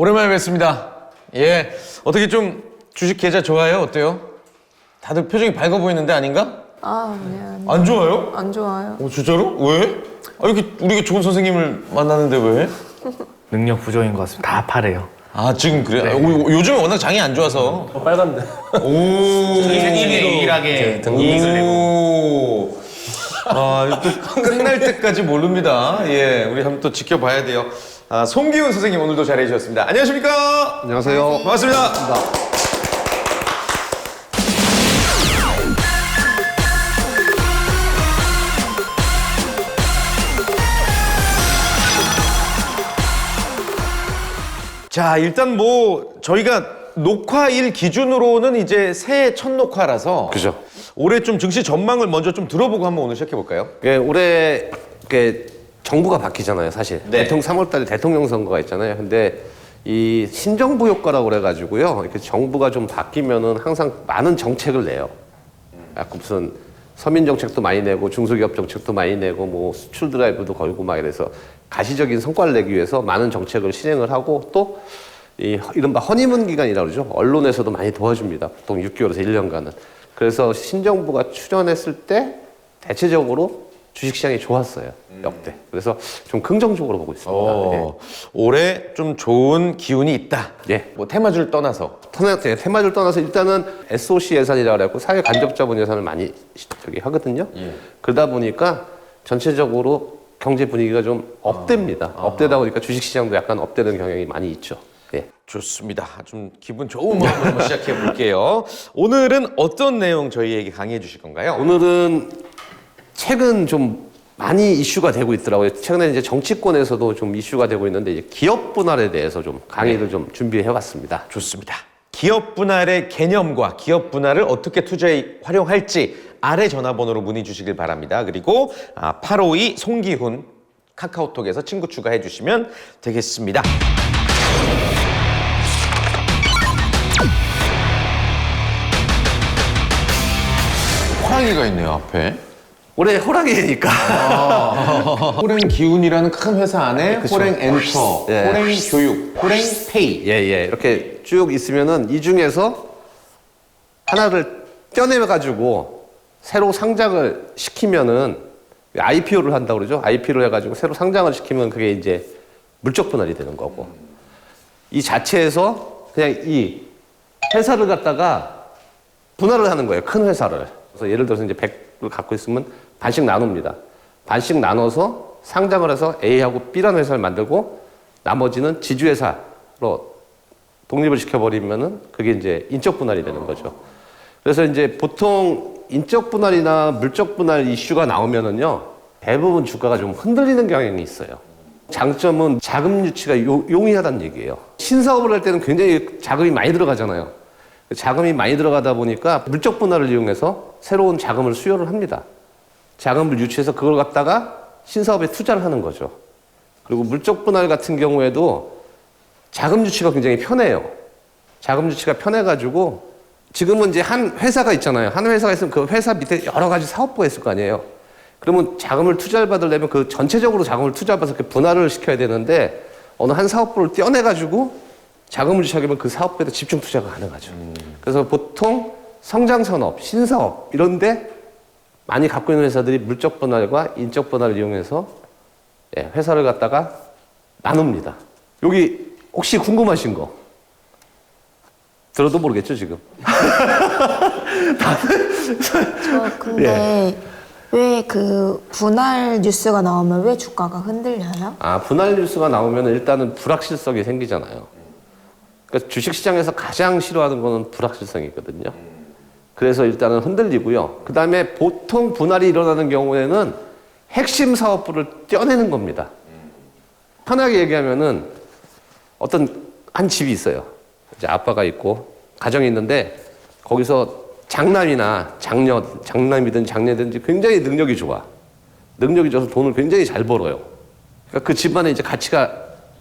오랜만에 뵙습니다. 예, 어떻게 좀 주식 계좌 좋아요? 어때요? 다들 표정이 밝아 보이는데 아닌가? 네. 안 좋아요? 안 좋아요. 진짜로? 왜? 이렇게 우리가 좋은 선생님을 만나는데 왜? 능력 부족인 것 같습니다. 다 아파래요. 지금 그래? 네. 요즘에 워낙 장이 안 좋아서. 빨간데. 일하게 오. 또 끝날 때까지 모릅니다. 예, 우리 한번 또 지켜봐야 돼요. 송기훈 선생님 오늘도 잘해 주셨습니다. 안녕하십니까? 안녕하세요. 반갑습니다. 자, 일단 저희가 녹화일 기준으로는 이제 새해 첫 녹화라서 그죠. 올해 좀 증시 전망을 먼저 좀 들어보고 한번 오늘 시작해 볼까요? 올해 정부가 바뀌잖아요, 사실. 네. 3월달에 대통령 선거가 있잖아요. 근데 이 신정부 효과라고 그래가지고요. 이렇게 정부가 좀 바뀌면은 항상 많은 정책을 내요. 약간 무슨 서민 정책도 많이 내고 중소기업 정책도 많이 내고 수출 드라이브도 걸고 막 이래서 가시적인 성과를 내기 위해서 많은 정책을 실행을 하고 또 이른바 허니문 기간이라고 그러죠. 언론에서도 많이 도와줍니다. 보통 6개월에서 1년간은. 그래서 신정부가 출연했을 때 대체적으로 주식시장이 좋았어요. 역대. 그래서 좀 긍정적으로 보고 있습니다. 예. 올해 좀 좋은 기운이 있다. 예. 테마주를 떠나서. 테마주를 떠나서 일단은 SOC 예산이라고 해서 사회 간접자본 예산을 많이 하거든요. 예. 그러다 보니까 전체적으로 경제 분위기가 좀 업됩니다. 업되다 보니까 주식시장도 약간 업되는 경향이 많이 있죠. 예. 좋습니다. 좀 기분 좋은 마음으로 한번 시작해 볼게요. 오늘은 어떤 내용 저희에게 강의해 주실 건가요? 오늘은 최근 좀 많이 이슈가 되고 있더라고요. 최근에 이제 정치권에서도 좀 이슈가 되고 있는데 이제 기업 분할에 대해서 좀 강의를 좀 준비해 왔습니다. 좋습니다. 기업 분할의 개념과 기업 분할을 어떻게 투자에 활용할지 아래 전화번호로 문의 주시길 바랍니다. 그리고 852 송기훈 카카오톡에서 친구 추가해 주시면 되겠습니다. 호랑이가 있네요, 앞에. 올해 호랑이니까. 호랭 기운이라는 큰 회사 안에 호랭 엔터, 예. 호랭 교육, 호랭 페이. 예. 이렇게 쭉 있으면은 이 중에서 하나를 떼어내가지고 새로 상장을 시키면은 IPO를 한다고 그러죠. IPO를 해가지고 새로 상장을 시키면 그게 이제 물적 분할이 되는 거고. 이 자체에서 그냥 이 회사를 갖다가 분할을 하는 거예요. 큰 회사를. 그래서 예를 들어서 이제 100을 갖고 있으면 반씩 나눕니다. 반씩 나눠서 상장을 해서 A하고 B라는 회사를 만들고 나머지는 지주회사로 독립을 시켜버리면은 그게 이제 인적 분할이 되는 거죠. 그래서 이제 보통 인적 분할이나 물적 분할 이슈가 나오면은요, 대부분 주가가 좀 흔들리는 경향이 있어요. 장점은 자금 유치가 용이하다는 얘기예요. 신사업을 할 때는 굉장히 자금이 많이 들어가잖아요. 자금이 많이 들어가다 보니까 물적 분할을 이용해서 새로운 자금을 수요를 합니다. 자금을 유치해서 그걸 갖다가 신사업에 투자를 하는 거죠. 그리고 물적 분할 같은 경우에도 자금 유치가 굉장히 편해요. 자금 유치가 편해가지고 지금은 이제 한 회사가 있잖아요. 한 회사가 있으면 그 회사 밑에 여러 가지 사업부가 있을 거 아니에요. 그러면 자금을 투자를 받으려면 그 전체적으로 자금을 투자받아서 이렇게 분할을 시켜야 되는데 어느 한 사업부를 떼어내가지고 자금을 유치하면 그 사업부에도 집중 투자가 가능하죠. 그래서 보통 성장산업, 신사업 이런데 많이 갖고 있는 회사들이 물적 분할과 인적 분할을 이용해서 회사를 갖다가 나눕니다. 여기 혹시 궁금하신 거 들어도 모르겠죠 지금? 저 근데 왜 그 분할 뉴스가 나오면 왜 주가가 흔들려요? 분할 뉴스가 나오면 일단은 불확실성이 생기잖아요. 그러니까 주식시장에서 가장 싫어하는 거는 불확실성이거든요. 그래서 일단은 흔들리고요. 그 다음에 보통 분할이 일어나는 경우에는 핵심 사업부를 떼어내는 겁니다. 편하게 얘기하면은 어떤 한 집이 있어요. 이제 아빠가 있고 가정이 있는데 거기서 장남이나 장남이든 장녀든지 굉장히 능력이 좋아. 능력이 좋아서 돈을 굉장히 잘 벌어요. 그러니까 그 집안의 이제 가치가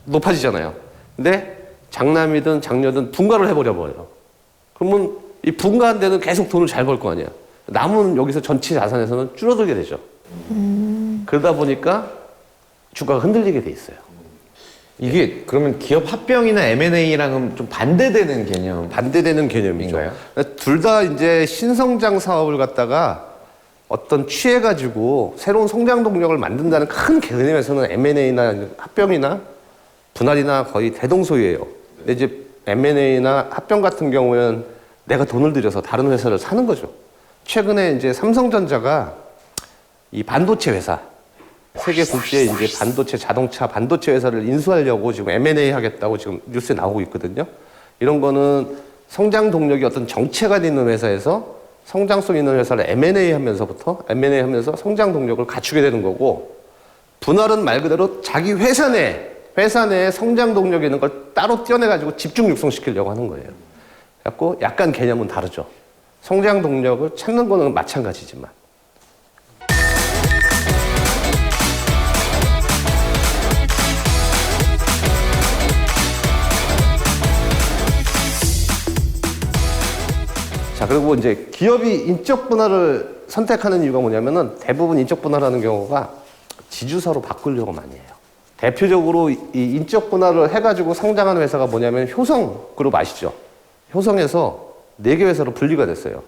높아지잖아요. 근데 장남이든 장녀든 분가를 해버려 버려요. 그러면 이 분가한 데는 계속 돈을 잘 벌 거 아니야. 남은 여기서 전체 자산에서는 줄어들게 되죠. 그러다 보니까 주가가 흔들리게 돼 있어요. 이게 그러면 기업 합병이나 M&A랑은 좀 반대되는 개념. 반대되는 개념이죠. 인가요? 둘 다 이제 신성장 사업을 갖다가 어떤 취해가지고 새로운 성장 동력을 만든다는 큰 개념에서는 M&A나 합병이나 분할이나 거의 대동소이예요. 근데 이제 M&A나 합병 같은 경우에는 내가 돈을 들여서 다른 회사를 사는 거죠. 최근에 이제 삼성전자가 이 반도체 회사, 세계 국제 이제 반도체 자동차 반도체 회사를 인수하려고 지금 M&A 하겠다고 지금 뉴스에 나오고 있거든요. 이런 거는 성장 동력이 어떤 정체가 있는 회사에서 성장성 있는 회사를 M&A 하면서 성장 동력을 갖추게 되는 거고, 분할은 말 그대로 자기 회사 내에 성장 동력이 있는 걸 따로 떼어내가지고 집중 육성시키려고 하는 거예요. 그래갖고 약간 개념은 다르죠. 성장 동력을 찾는 거는 마찬가지지만. 자, 그리고 이제 기업이 인적 분할을 선택하는 이유가 뭐냐면은 대부분 인적 분할하는 경우가 지주사로 바꾸려고 많이 해요. 대표적으로 이 인적 분할을 해가지고 상장하는 회사가 뭐냐면 효성그룹 아시죠? 효성에서 4개 회사로 분리가 됐어요.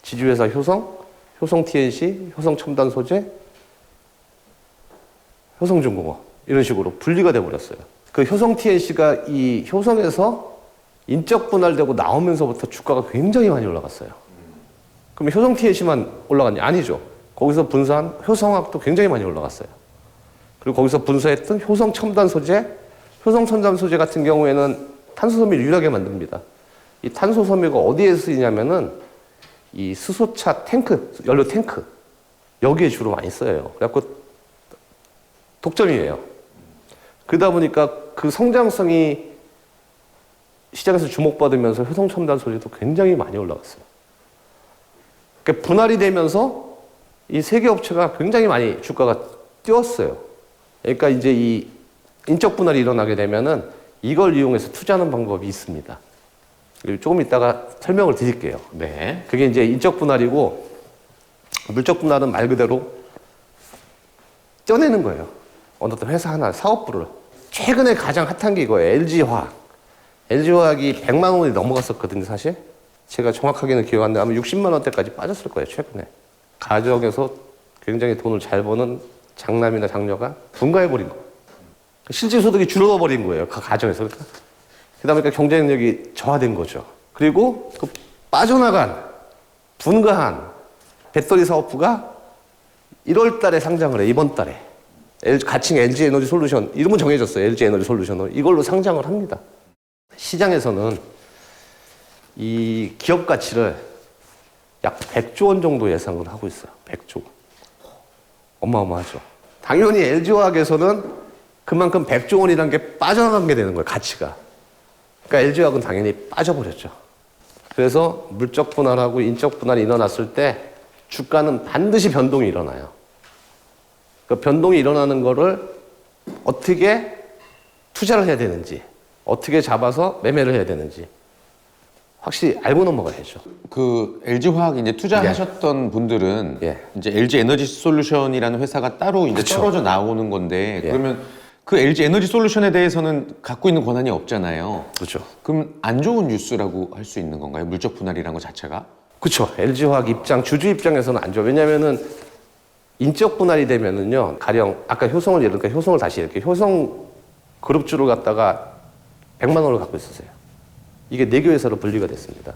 지주회사 효성, 효성 TNC, 효성 첨단 소재, 효성중공업 이런 식으로 분리가 돼버렸어요. 그 효성 TNC가 이 효성에서 인적 분할되고 나오면서부터 주가가 굉장히 많이 올라갔어요. 그럼 효성 TNC만 올라갔냐? 아니죠. 거기서 분사한 효성학도 굉장히 많이 올라갔어요. 그리고 거기서 분사했던 효성 첨단 소재, 효성 첨단 소재 같은 경우에는 탄소 섬유를 유일하게 만듭니다. 이 탄소 섬유가 어디에 쓰이냐면은 이 수소차 탱크, 연료 탱크 여기에 주로 많이 써요. 그래갖고 독점이에요. 그러다 보니까 그 성장성이 시장에서 주목받으면서 효성 첨단 소재도 굉장히 많이 올라갔어요. 그러니까 분할이 되면서 이 세 개 업체가 굉장히 많이 주가가 뛰었어요. 그러니까 이제 이 인적 분할이 일어나게 되면은 이걸 이용해서 투자하는 방법이 있습니다. 조금 이따가 설명을 드릴게요. 네. 그게 이제 인적 분할이고, 물적 분할은 말 그대로 떼어내는 거예요. 어느 회사 하나, 사업부를. 최근에 가장 핫한 게 이거예요. LG화학. LG화학이 100만 원이 넘어갔었거든요, 사실. 제가 정확하게는 기억 안 나요. 아마 60만 원대까지 빠졌을 거예요, 최근에. 가정에서 굉장히 돈을 잘 버는 장남이나 장녀가 분가해버린 거예요. 실질소득이 줄어들어버린 거예요, 그 가정에서. 그러다 보니까 경쟁력이 저하된 거죠. 그리고 그 빠져나간, 분가한 배터리 사업부가 1월 달에 상장을 해요, 이번 달에. 가칭 LG 에너지 솔루션, 이름은 정해졌어요, LG 에너지 솔루션으로. 이걸로 상장을 합니다. 시장에서는 이 기업 가치를 약 100조 원 정도 예상을 하고 있어요. 100조. 어마어마하죠. 당연히 LG화학에서는 그만큼 100조 원이라는 게 빠져나가게 되는 거예요, 가치가. 그러니까 LG화학은 당연히 빠져버렸죠. 그래서 물적 분할하고 인적 분할이 일어났을 때 주가는 반드시 변동이 일어나요. 그 변동이 일어나는 거를 어떻게 투자를 해야 되는지, 어떻게 잡아서 매매를 해야 되는지 확실히 알고 넘어가야죠. 그 LG화학 이제 투자하셨던 분들은 예. 이제 LG 에너지 솔루션이라는 회사가 따로 이제 그쵸. 떨어져 나오는 건데 예. 그러면 그 LG 에너지 솔루션에 대해서는 갖고 있는 권한이 없잖아요. 그렇죠. 그럼 안 좋은 뉴스라고 할 수 있는 건가요? 물적 분할이라는 것 자체가? 그렇죠. LG화학 입장, 주주 입장에서는 안 좋아. 왜냐면은 인적 분할이 되면은요, 가령 아까 효성을 예를 들니까 효성을 다시 이렇게 효성 그룹주를 갖다가 100만 원을 갖고 있었어요. 이게 4개 회사로 분리가 됐습니다.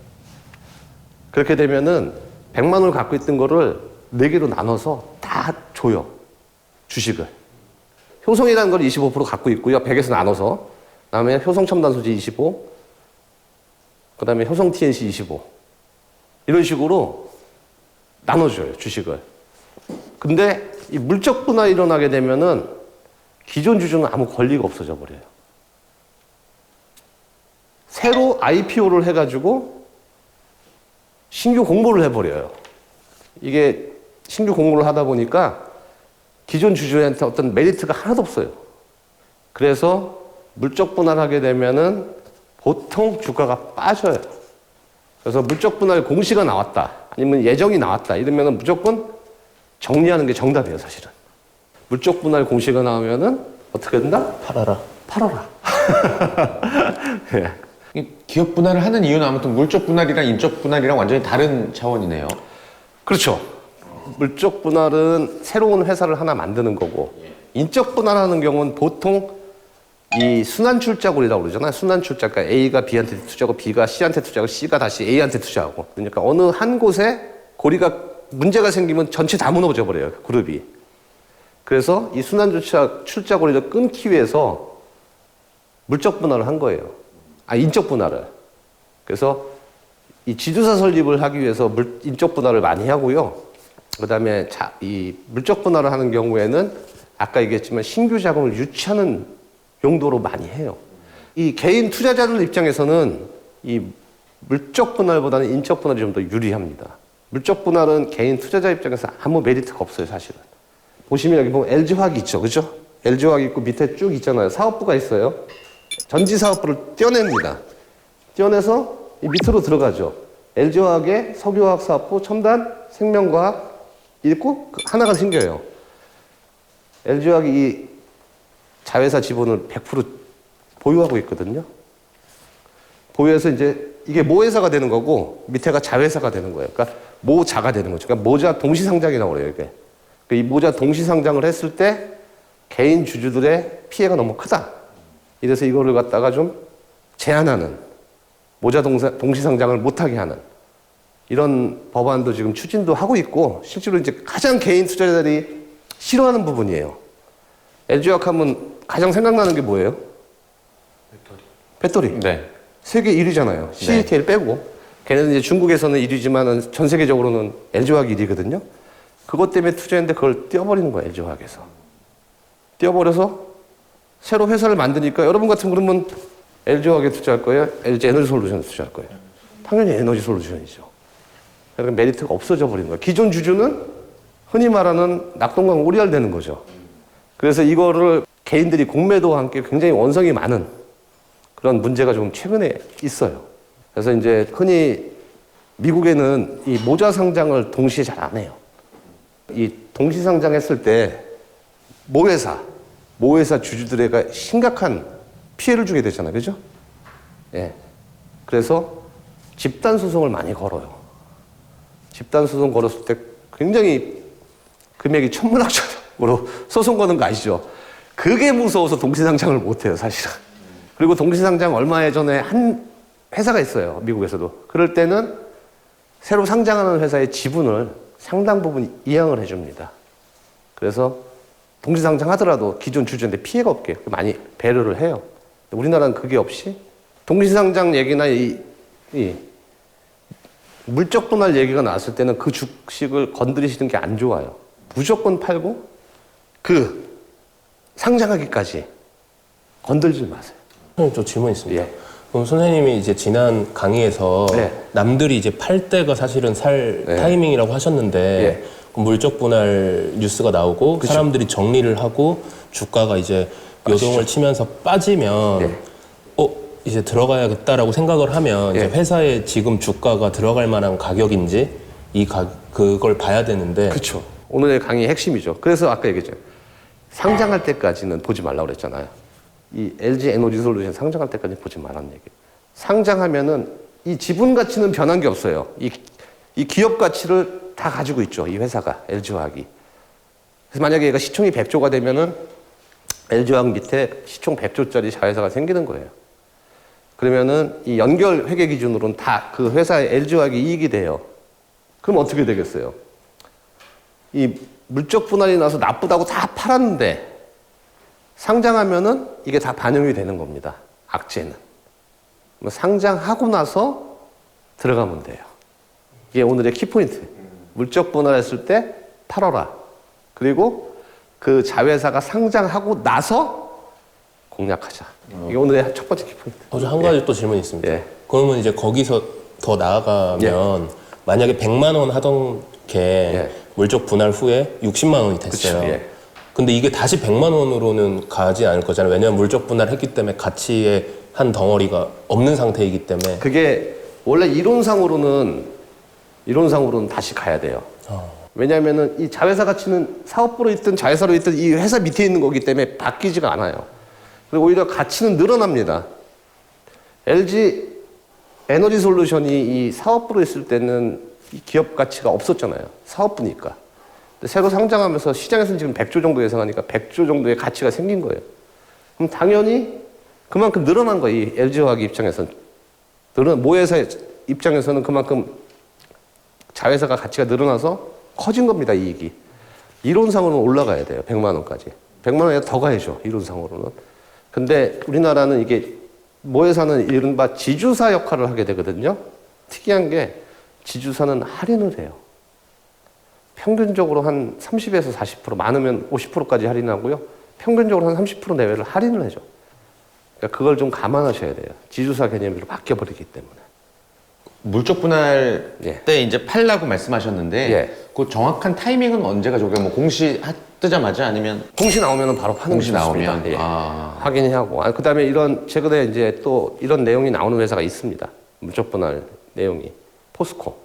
그렇게 되면은 100만 원을 갖고 있던 거를 4개로 나눠서 다 줘요. 주식을. 효성이라는 걸 25% 갖고 있고요. 100에서 나눠서. 그다음에 효성 첨단 소재 25, 그다음에 효성 TNC 25. 이런 식으로 나눠줘요, 주식을. 근데 이 물적 분할이 일어나게 되면은 기존 주주는 아무 권리가 없어져 버려요. 새로 IPO를 해가지고 신규 공모를 해버려요. 이게 신규 공모를 하다 보니까 기존 주주한테 어떤 메리트가 하나도 없어요. 그래서 물적 분할하게 되면은 보통 주가가 빠져요. 그래서 물적 분할 공시가 나왔다, 아니면 예정이 나왔다 이러면은 무조건 정리하는 게 정답이에요, 사실은. 물적 분할 공시가 나오면은 어떻게 된다? 팔아라. 팔아라. 예. 이 기업 분할을 하는 이유는 아무튼 물적 분할이랑 인적 분할이랑 완전히 다른 차원이네요. 그렇죠. 물적 분할은 새로운 회사를 하나 만드는 거고, 인적 분할하는 경우는 보통 이 순환 출자골이라고 그러잖아요. 순환 출자. 그러니까 A가 B한테 투자하고 B가 C한테 투자하고 C가 다시 A한테 투자하고. 그러니까 어느 한 곳에 고리가 문제가 생기면 전체 다 무너져 버려요. 그룹이. 그래서 이 순환 출자 고리를 끊기 위해서 물적 분할을 한 거예요. 인적 분할을. 그래서 이 지주사 설립을 하기 위해서 인적 분할을 많이 하고요. 그다음에 이 물적 분할을 하는 경우에는 아까 얘기했지만 신규 자금을 유치하는 용도로 많이 해요. 이 개인 투자자들 입장에서는 이 물적 분할보다는 인적 분할이 좀 더 유리합니다. 물적 분할은 개인 투자자 입장에서 아무 메리트가 없어요, 사실은. 보시면 여기 보면 LG화학이 있죠, 그죠? LG화학이 있고 밑에 쭉 있잖아요. 사업부가 있어요. 전지 사업부를 떼어냅니다. 떼어내서 이 밑으로 들어가죠. LG화학의 석유화학 사업부, 첨단, 생명과학 있고 하나가 생겨요. LG화학이 이 자회사 지분을 100% 보유하고 있거든요. 보유해서 이제 이게 모회사가 되는 거고 밑에가 자회사가 되는 거예요. 그러니까 모자가 되는 거죠. 그러니까 모자 동시상장이라고 그래요, 이게. 이 모자 동시상장을 했을 때 개인 주주들의 피해가 너무 크다. 이래서 이거를 갖다가 좀 제한하는, 모자 동시상장을 못하게 하는 이런 법안도 지금 추진도 하고 있고, 실제로 이제 가장 개인 투자자들이 싫어하는 부분이에요. LG화학 하면 가장 생각나는 게 뭐예요? 배터리. 네. 세계 1위잖아요. CATL 빼고. 걔네는 이제 중국에서는 1위지만은 전 세계적으로는 LG화학이 1위거든요. 그것 때문에 투자했는데 그걸 떼어버리는 거예요, LG화학에서. 떼어버려서 새로 회사를 만드니까 여러분 같은 그러면 LG화학에 투자할 거예요? LG 에너지 솔루션에 투자할 거예요? 당연히 에너지 솔루션이죠. 그러니까 메리트가 없어져 버리는 거예요. 기존 주주는 흔히 말하는 낙동강 오리알 되는 거죠. 그래서 이거를 개인들이 공매도와 함께 굉장히 원성이 많은 그런 문제가 좀 최근에 있어요. 그래서 이제 흔히 미국에는 이 모자 상장을 동시에 잘 안 해요. 이 동시 상장했을 때 모회사 주주들에게 심각한 피해를 주게 되잖아요. 그죠? 예. 그래서 집단 소송을 많이 걸어요. 집단 소송 걸었을 때 굉장히 금액이 천문학적으로 소송 거는 거 아시죠? 그게 무서워서 동시 상장을 못 해요, 사실은. 그리고 동시 상장 얼마 전에 한 회사가 있어요, 미국에서도. 그럴 때는 새로 상장하는 회사의 지분을 상당 부분 이양을 해줍니다. 그래서 동시 상장하더라도 기존 주주한테 피해가 없게 많이 배려를 해요. 우리나라는 그게 없이 동시 상장 얘기나 이 물적 분할 얘기가 나왔을 때는 그 주식을 건드리시는 게 안 좋아요. 무조건 팔고 그 상장하기까지 건들지 마세요. 선생님, 저 질문 있습니다. 예. 그럼 선생님이 이제 지난 강의에서 네. 남들이 이제 팔 때가 사실은 살 네. 타이밍이라고 하셨는데 예. 그럼 물적 분할 뉴스가 나오고 그쵸. 사람들이 정리를 하고 주가가 이제 요동을 치면서 빠지면 예. 이제 들어가야겠다라고 생각을 하면 예. 이제 회사에 지금 주가가 들어갈 만한 가격인지 그걸 봐야 되는데 그렇죠. 오늘의 강의의 핵심이죠. 그래서 아까 얘기했죠. 상장할 때까지는 보지 말라고 그랬잖아요. 이 LG 에너지 솔루션 상장할 때까지 보지 말라는 얘기예요. 상장하면은 이 지분 가치는 변한 게 없어요. 이 기업 가치를 다 가지고 있죠. 이 회사가, LG화학이. 그래서 만약에 얘가 시총이 100조가 되면은 LG화학 밑에 시총 100조짜리 자회사가 생기는 거예요. 그러면은 이 연결 회계 기준으로는 다 그 회사의 LG화학이 이익이 돼요. 그럼 어떻게 되겠어요? 이 물적 분할이 나서 나쁘다고 다 팔았는데 상장하면은 이게 다 반영이 되는 겁니다. 악재는. 상장하고 나서 들어가면 돼요. 이게 오늘의 키포인트. 물적 분할했을 때 팔아라. 그리고 그 자회사가 상장하고 나서 공략하자. 이게 오늘의 첫 번째 키포인트. 저 한 가지 또 질문이 있습니다. 예. 그러면 이제 거기서 더 나아가면 만약에 100만 원 하던 게 물적 분할 후에 60만 원이 됐어요. 그쵸, 예. 근데 이게 다시 100만 원으로는 가지 않을 거잖아요. 왜냐하면 물적 분할을 했기 때문에 가치의 한 덩어리가 없는 상태이기 때문에. 그게 원래 이론상으로는 다시 가야 돼요. 왜냐하면은 이 자회사 가치는 사업부로 있든 자회사로 있든 이 회사 밑에 있는 거기 때문에 바뀌지가 않아요. 그리고 오히려 가치는 늘어납니다. LG 에너지 솔루션이 이 사업부로 있을 때는 이 기업 가치가 없었잖아요. 사업부니까. 근데 새로 상장하면서 시장에서는 지금 100조 정도 예상하니까 100조 정도의 가치가 생긴 거예요. 그럼 당연히 그만큼 늘어난 거예요. 이 LG화학의 입장에서는. 모회사 입장에서는 그만큼 자회사가 가치가 늘어나서 커진 겁니다. 이익이. 이론상으로는 올라가야 돼요. 100만 원까지. 100만 원에 더 가야죠. 이론상으로는. 근데 우리나라는 이게 모회사는 이른바 지주사 역할을 하게 되거든요. 특이한 게 지주사는 할인을 해요. 평균적으로 한 30에서 40%, 많으면 50%까지 할인하고요. 평균적으로 한 30% 내외를 할인을 해줘. 그러니까 그걸 좀 감안하셔야 돼요. 지주사 개념으로 바뀌어버리기 때문에. 물적 분할 예. 때 이제 팔라고 말씀하셨는데 예. 그 정확한 타이밍은 언제가 저게 뭐 공시 뜨자마자 아니면 공시 나오면 바로 파는 공시 게 좋습니다. 나오면 예. 아. 확인하고. 그다음에 이런 최근에 이제 또 이런 내용이 나오는 회사가 있습니다. 물적 분할 내용이 포스코.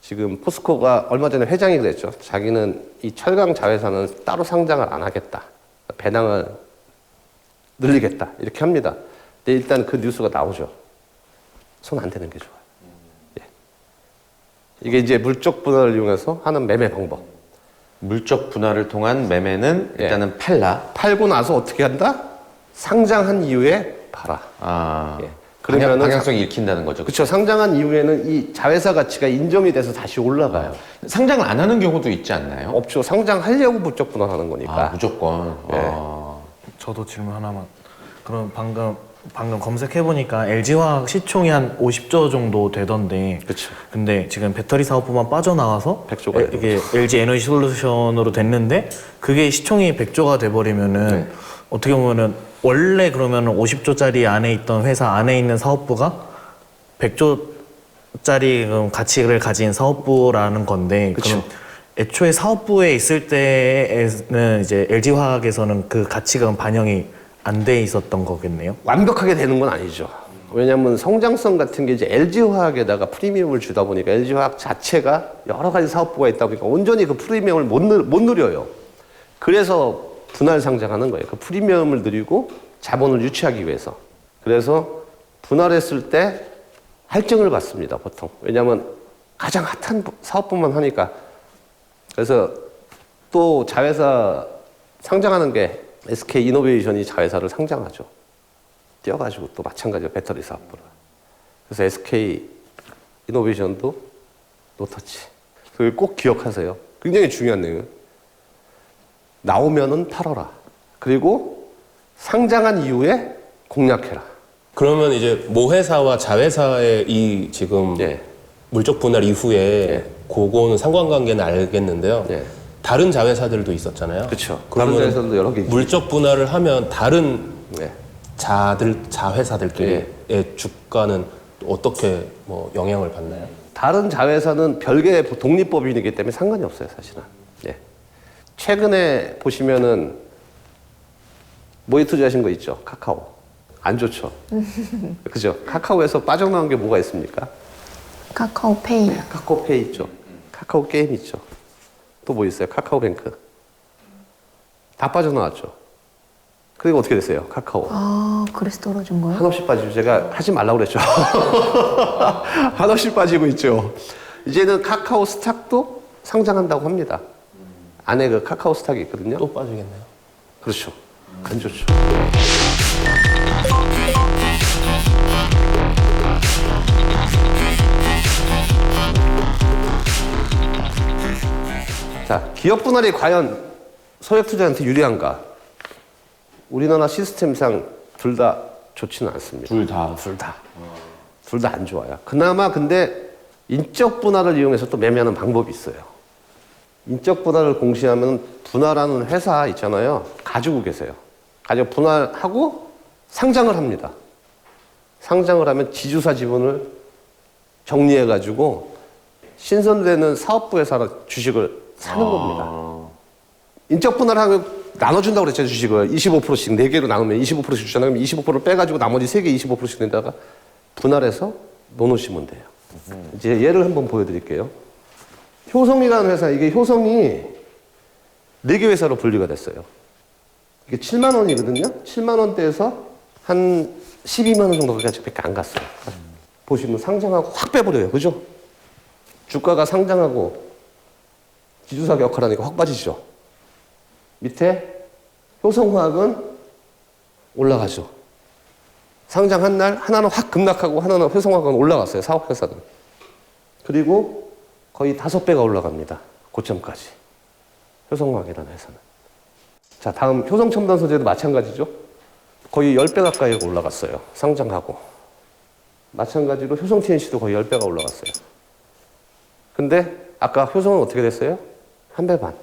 지금 포스코가 얼마 전에 회장이 그랬죠. 자기는 이 철강 자회사는 따로 상장을 안 하겠다. 배당을 늘리겠다. 이렇게 합니다. 근데 일단 그 뉴스가 나오죠. 손 안 대는 게 좋아요. 예. 이게 이제 물적 분할을 이용해서 하는 매매 방법. 물적 분할을 통한 매매는 예. 일단은 팔라. 팔고 나서 어떻게 한다? 상장한 이후에 팔아. 아. 예. 그러면 그러면은 방향성이 읽힌다는 거죠. 그렇죠. 상장한 이후에는 이 자회사 가치가 인정이 돼서 다시 올라가요. 상장을 안 하는 경우도 있지 않나요? 없죠. 상장하려고 물적 분할하는 아, 거니까. 무조건. 예. 아. 저도 질문 하나만. 그럼 방금 검색해 보니까 LG화학 시총이 한 50조 정도 되던데. 그렇죠. 근데 지금 배터리 사업부만 빠져나와서 100조가 이게 LG 에너지 솔루션으로 됐는데 그게 시총이 100조가 돼 버리면은 어떻게 보면은 원래 그러면 50조짜리 안에 있던 회사 안에 있는 사업부가 100조짜리 가치를 가진 사업부라는 건데 그쵸. 그럼 애초에 사업부에 있을 때에는 이제 LG화학에서는 그 가치가 반영이 안 돼 있었던 거겠네요. 완벽하게 되는 건 아니죠. 왜냐하면 성장성 같은 게 이제 LG화학에다가 프리미엄을 주다 보니까 LG화학 자체가 여러 가지 사업부가 있다 보니까 온전히 그 프리미엄을 못 누려요. 그래서 분할 상장하는 거예요. 그 프리미엄을 누리고 자본을 유치하기 위해서. 그래서 분할했을 때 할증을 받습니다, 보통. 왜냐하면 가장 핫한 사업부만 하니까. 그래서 또 자회사 상장하는 게 SK 이노베이션이 자회사를 상장하죠. 뛰어가지고 또 마찬가지로 배터리 사업부를. 그래서 SK 이노베이션도 노터치. 그걸 꼭 기억하세요. 굉장히 중요한 내용이에요. 나오면은 팔아라. 그리고 상장한 이후에 공략해라. 그러면 이제 모회사와 자회사의 이 지금 예. 물적 분할 이후에 그거는 상관관계는 알겠는데요. 예. 다른 자회사들도 있었잖아요. 그렇죠. 그러면 다른 자회사들도 여러 개 있죠. 물적 분할을 하면 다른 네. 자회사들끼리의 주가는 어떻게 뭐 영향을 받나요? 다른 자회사는 별개의 독립법인이기 때문에 상관이 없어요, 사실은. 예. 최근에 보시면은 뭐에 투자하신 거 있죠? 카카오. 안 좋죠. 그죠? 카카오에서 빠져나온 게 뭐가 있습니까? 카카오페이. 카카오페이 있죠. 카카오 게임 있죠. 또 뭐 있어요? 카카오뱅크. 다 빠져나왔죠. 그리고 어떻게 됐어요? 카카오. 아, 그래서 떨어진 거예요? 한없이 빠지죠. 제가 하지 말라고 그랬죠. 한없이 빠지고 있죠. 이제는 카카오 스탁도 상장한다고 합니다. 안에 그 카카오 스탁이 있거든요. 또 빠지겠네요. 그렇죠. 안 좋죠. 자, 기업 분할이 과연 소액 투자한테 유리한가? 우리나라 시스템상 둘 다 좋지는 않습니다. 둘 다. 둘 다 안 좋아요. 그나마 근데 인적 분할을 이용해서 또 매매하는 방법이 있어요. 인적 분할을 공시하면 분할하는 회사 있잖아요. 가지고 계세요. 가지고 분할하고 상장을 합니다. 상장을 하면 지주사 지분을 정리해가지고 신선되는 사업부 회사 주식을 사는 겁니다. 인적 분할하면 나눠준다고 그랬죠, 주식을. 25%씩, 4개로 나누면 25%씩 주잖아요. 그럼 25%를 빼가지고 나머지 3개 25%씩 낸다가 분할해서 넣어놓으시면 돼요. 이제 예를 한번 보여드릴게요. 효성이라는 회사, 이게 효성이 4개 회사로 분리가 됐어요. 이게 7만 원이거든요. 7만 원대에서 한 12만 원 정도까지밖에 안 갔어요. 보시면 상장하고 확 빼버려요. 그죠? 주가가 상장하고 지주사기 역할하니까 확 빠지죠. 밑에 효성화학은 올라가죠. 상장한 날 하나는 확 급락하고 하나는 효성화학은 올라갔어요. 사업회사는. 그리고 거의 5배가 올라갑니다. 고점까지. 효성화학이라는 회사는. 자, 다음 효성첨단소재도 마찬가지죠. 거의 10배 가까이 올라갔어요. 상장하고. 마찬가지로 효성TNC도 거의 10배가 올라갔어요. 근데 아까 효성은 어떻게 됐어요? 1배 반.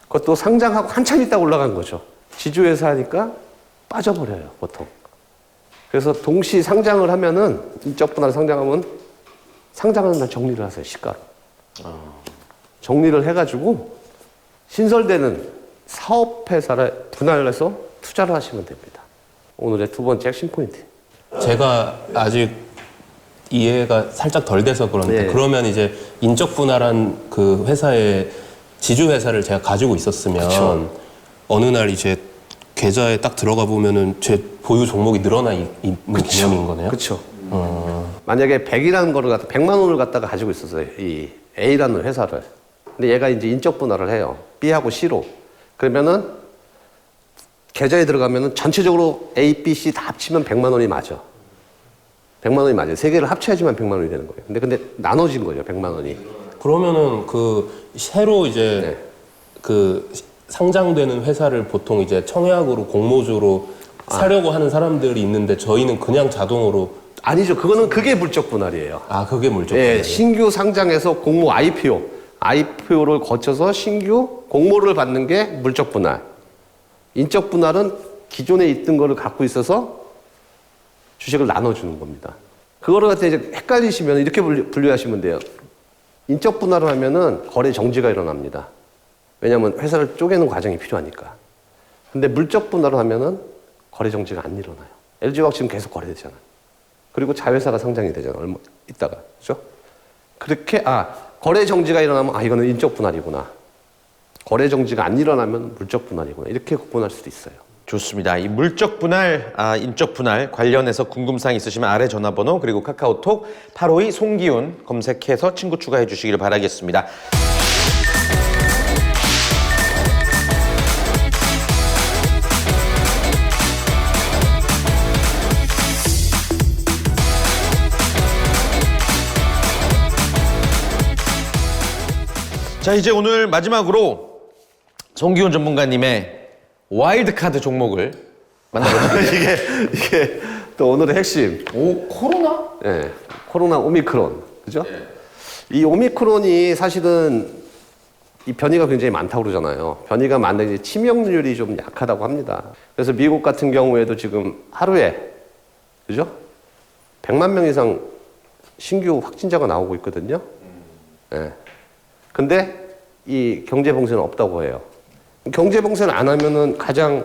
그것도 상장하고 한참 있다가 올라간 거죠. 지주회사 하니까 빠져버려요, 보통. 그래서 동시 상장을 하면은, 인적 분할 상장하면 상장하는 날 정리를 하세요, 시가로. 정리를 해가지고 신설되는 사업회사를 분할해서 투자를 하시면 됩니다. 오늘의 두 번째 핵심 포인트. 제가 아직 이해가 살짝 덜 돼서 그런데 네. 그러면 이제 인적 분할한 그 회사의 지주 회사를 제가 가지고 있었으면 그쵸. 어느 날 이제 계좌에 딱 들어가 보면은 제 보유 종목이 늘어나 있는 개념인 거네요. 그렇죠. 만약에 100이라는 거를 갖다 100만 원을 갖다가 가지고 있었어요. 이 A라는 회사를. 근데 얘가 이제 인적 분할을 해요. B하고 C로. 그러면은 계좌에 들어가면은 전체적으로 A, B, C 다 합치면 100만 원이 맞아. 100만 원이 맞아요. 세 개를 합쳐야지만 100만 원이 되는 거예요. 근데 나눠진 거예요. 100만 원이. 그러면은 그 새로 이제 네. 그 상장되는 회사를 보통 이제 청약으로 공모주로 사려고 하는 사람들이 있는데 저희는 그냥 자동으로 아니죠. 그게 물적 분할이에요. 그게 물적 예, 분할이에요? 신규 상장해서 공모 IPO를 거쳐서 신규 공모를 받는 게 물적 분할. 인적 분할은 기존에 있던 거를 갖고 있어서 주식을 나눠주는 겁니다. 그거를 갖다 이제 헷갈리시면 이렇게 분류하시면 돼요. 인적 분할을 하면은 거래 정지가 일어납니다. 왜냐하면 회사를 쪼개는 과정이 필요하니까. 근데 물적 분할을 하면은 거래 정지가 안 일어나요. LG화학 지금 계속 거래되잖아요. 그리고 자회사가 상장이 되잖아요. 얼마 있다가. 그죠? 그렇게, 거래 정지가 일어나면, 이거는 인적 분할이구나. 거래 정지가 안 일어나면 물적 분할이구나. 이렇게 구분할 수도 있어요. 좋습니다. 이 물적 분할, 인적 분할 관련해서 궁금사항 있으시면 아래 전화번호 그리고 카카오톡 852 송기훈 검색해서 친구 추가해 주시길 바라겠습니다. 자, 이제 오늘 마지막으로 송기훈 전문가님의 와일드카드 종목을 만나보겠습니다. 이게 또 오늘의 핵심. 코로나? 예, 코로나 오미크론. 그죠? 이 오미크론이 사실은 이 변이가 굉장히 많다고 그러잖아요. 변이가 많은데 이제 치명률이 좀 약하다고 합니다. 그래서 미국 같은 경우에도 지금 하루에, 그죠? 100만 명 이상 신규 확진자가 나오고 있거든요. 예. 근데 이 경제봉쇄는 없다고 해요. 경제봉쇄를 안 하면은 가장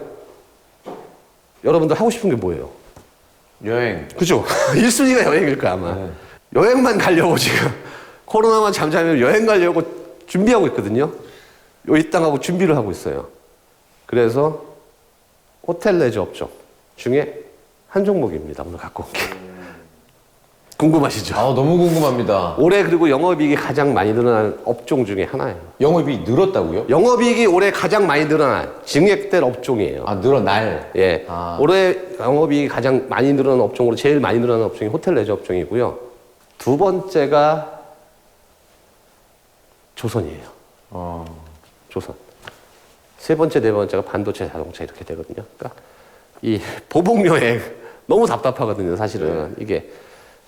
여러분들 하고 싶은 게 뭐예요? 여행. 그죠? 1순위가 여행일 거야, 아마. 네. 여행만 가려고 지금 코로나만 잠잠하면 여행 가려고 준비하고 있거든요. 이 땅하고 준비를 하고 있어요. 그래서 호텔 레저 업종 중에 한 종목입니다. 오늘 갖고 온 게. 궁금하시죠? 너무 궁금합니다. 올해 그리고 영업이익이 가장 많이 늘어난 업종 중에 하나예요. 영업이 늘었다고요? 영업이익이 올해 가장 많이 늘어난 증액될 업종이에요. 늘어날. 예. 올해 영업이익이 가장 많이 늘어난 업종으로 제일 많이 늘어난 업종이 호텔 레저 업종이고요. 두 번째가 조선이에요. 조선. 세 번째, 네 번째가 반도체, 자동차 이렇게 되거든요. 그러니까 이 보복 여행 너무 답답하거든요, 사실은. 이게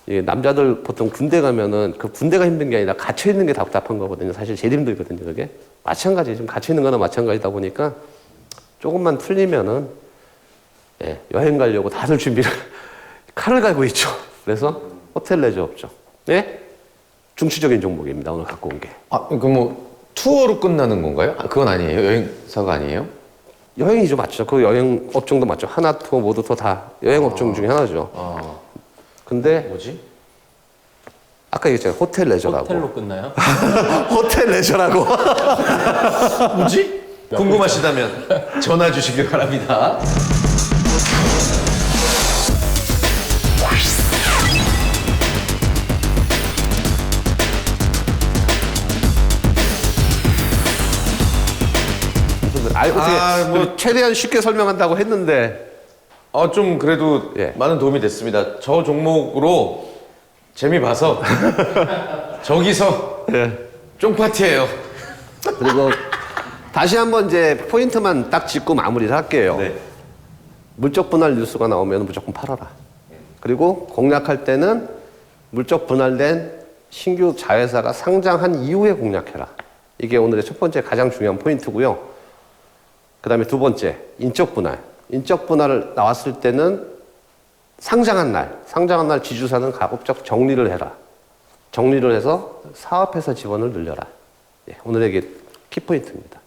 남자들 보통 군대 가면은 그 군대가 힘든 게 아니라 갇혀 있는 게 답답한 거거든요. 사실 제일 힘들거든요, 그게. 마찬가지, 좀 갇혀 있는 거나 마찬가지다 보니까 조금만 풀리면은 여행 가려고 다들 준비를 칼을 갈고 있죠. 그래서 호텔 레저 업종. 네? 중추적인 종목입니다. 오늘 갖고 온 게. 그럼 뭐 투어로 끝나는 건가요? 그건 아니에요. 여행사가 아니에요? 여행이죠, 맞죠. 그 여행 업종도 맞죠. 하나투어, 모두투어 다 여행 업종 중에 하나죠. 근데 뭐지? 아까 얘기했잖아요. 호텔 레저라고. 호텔로 끝나요? 호텔 레저라고. 뭐지? 궁금하시다면 전화 주시길 바랍니다. 어떻게 최대한 쉽게 설명한다고 했는데 좀 그래도 예. 많은 도움이 됐습니다. 저 종목으로 재미 봐서 저기서 쫑파티예요. 그리고 다시 한번 이제 포인트만 딱 짚고 마무리를 할게요. 네. 물적 분할 뉴스가 나오면 무조건 팔아라. 그리고 공략할 때는 물적 분할된 신규 자회사가 상장한 이후에 공략해라. 이게 오늘의 첫 번째 가장 중요한 포인트고요. 그 다음에 두 번째, 인적 분할. 인적 분할을 나왔을 때는 상장한 날 지주사는 가급적 정리를 해라. 정리를 해서 사업회사 지원을 늘려라. 예, 오늘의 이게 키포인트입니다.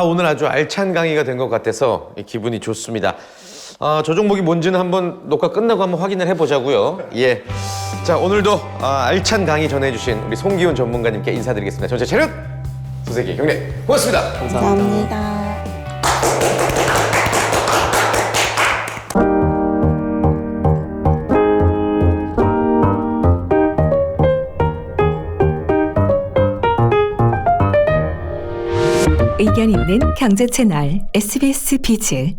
오늘 아주 알찬 강의가 된 것 같아서 기분이 좋습니다. 저 종목이 뭔지는 한번 녹화 끝나고 한번 확인을 해보자고요. 예. 자, 오늘도 알찬 강의 전해주신 우리 송기훈 전문가님께 인사드리겠습니다. 전체 차렷! 소세기 경례 고맙습니다. 감사합니다. 의견 있는 경제 채널 SBS 비즈